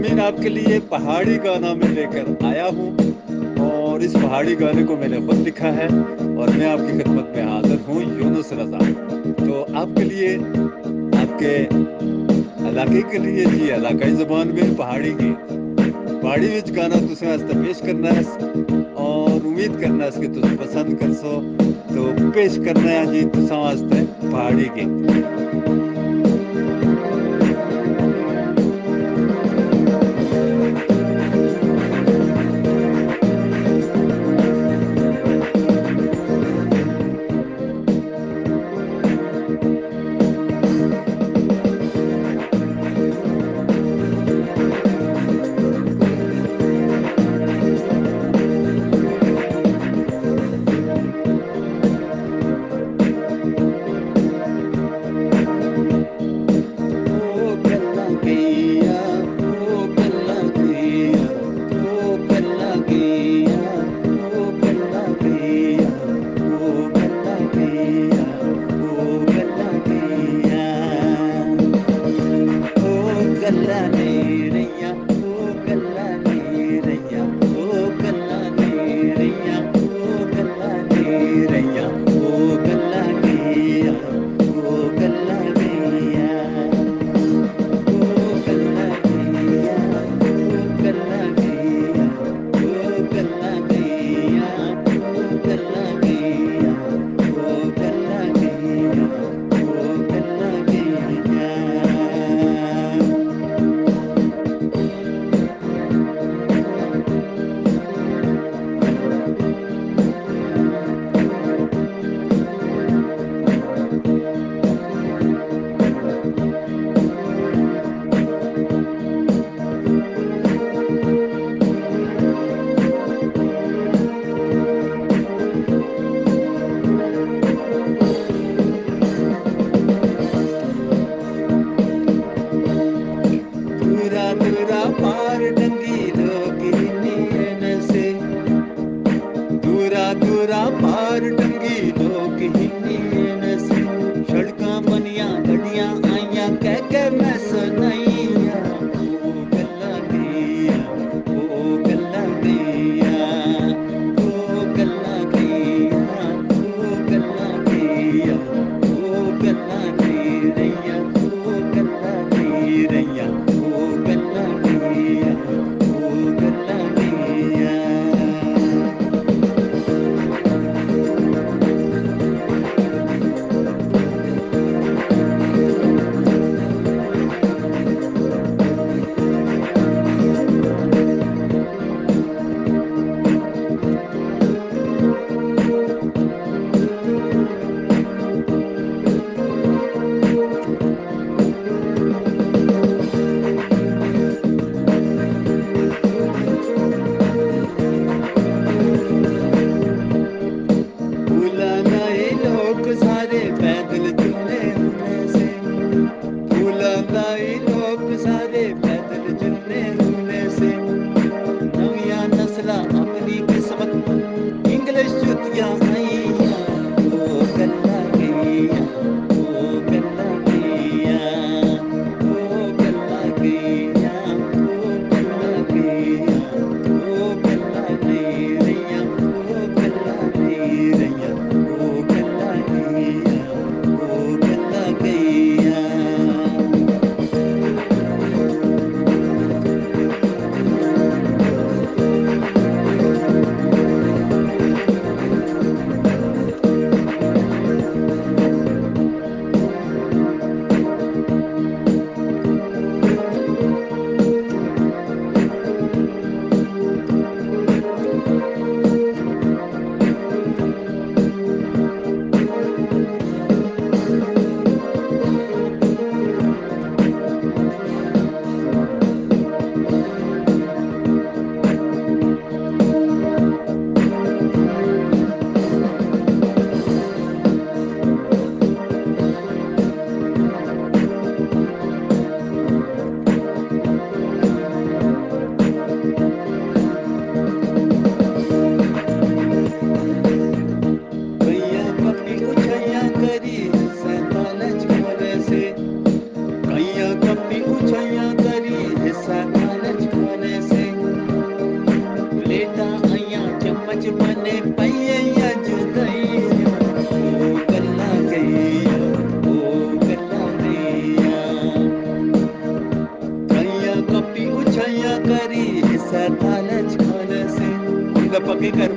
सामीन आपके लिए पहाड़ी गाना मैं लेकर आया हूँ। और इस पहाड़ी गाने को मैंने खुद लिखा है और मैं आपकी खिदमत में हाजिर हूँ, यूनुस रजा। तो आपके लिए, आपके इलाके के लिए जी, इलाकाई जबान में पहाड़ी गीत, पहाड़ी विच गाना तुसें वास्ते पेश करना है और उम्मीद करना है कि तुम पसंद कर सो। तो पेश करना है जी तुसां वास्ते पहाड़ी गीत।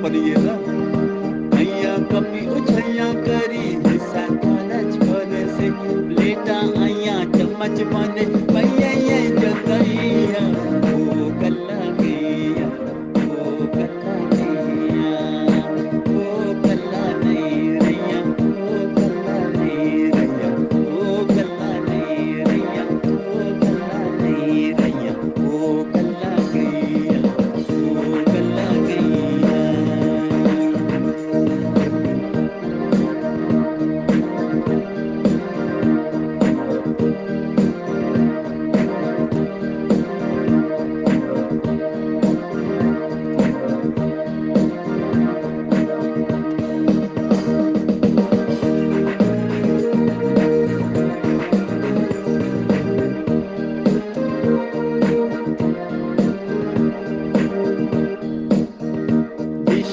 पर ये ना मैया कभी उछैया करी हिस्सा कालच बने से लेटा आया चम्मच बने मैया ये जगैया ओ कल्ला गैया ओ कल्ला गैया ओ कल्ला नहीं रैया ओ कल्ला नहीं रैया ओ कल्ला नहीं रैया ओ कल्ला नहीं रैया ओ कल्ला गैया ओ कल्ला गैया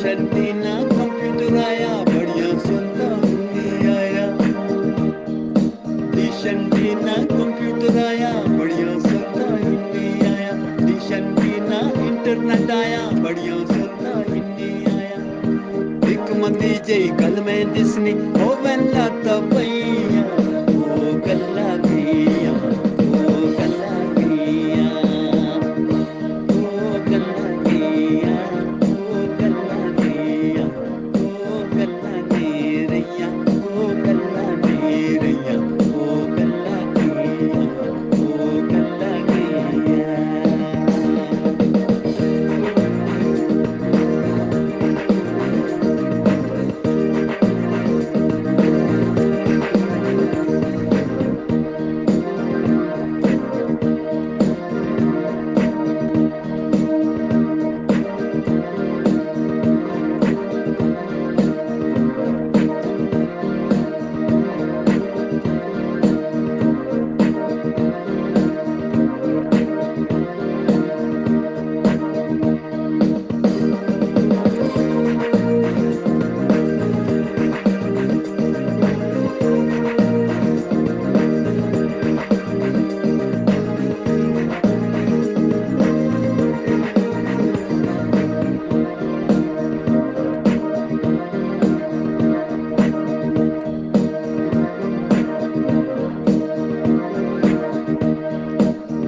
शर्तीना कंप्यूटर आया बढ़िया सुनता हिंदी आया शर्तीना कंप्यूटर आया बढ़िया सुनता हिंदी आया शर्तीना इंटरनेट आया बढ़िया सुनता हिंदी आया एक मंदी जई गल में दिसनी ओ वेला तबैया ओ गल्ला गैया ओ गल्ला गैया ओ गल्ला गैया ओ गल्ला गैया ओ गल्ला दे रैया ओ गल्ला दे रैया ओ गल्ला गैया ओ गल्ला गैया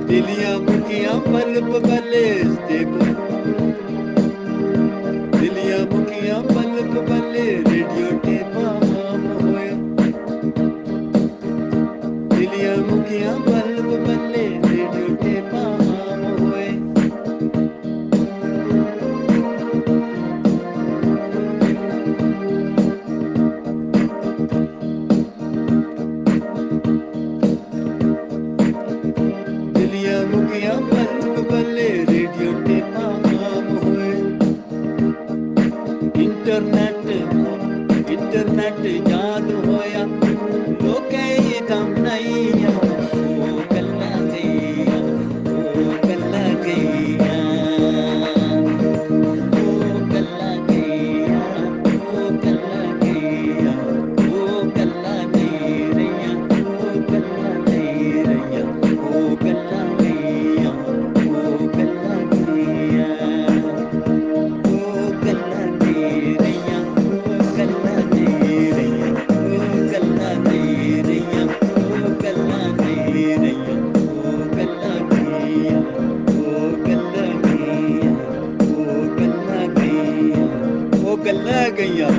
दिलियां मुखियां पल्प बले दिलियां मुखियां पल्प बले रेडियो टेपा आम होए दिलियां मुखियां पल्प बले रेडियो टेपा आम होए दिलियां मुखियां पल्प बले रेडियो टेपा आम होए इंटरनेट याद होया लोके ये दम नैया ओ गल्ला गैया ओ गल्ला गैया ओ गल्ला गैया ओ गल्ला गैया ओ गल्ला दे रैया ओ गल्ला दे रैया ओ गल्ला गैया ओ गल्ला गैया ओ गल्ला दे रैया ओ गल्ला दे रैया ओ गल्ला दे रैया ओ गल्ला दे रैया ओ गल्ला गैया ओ गल्ला गैया ओ गल्ला गैया ओ गल्ला गैया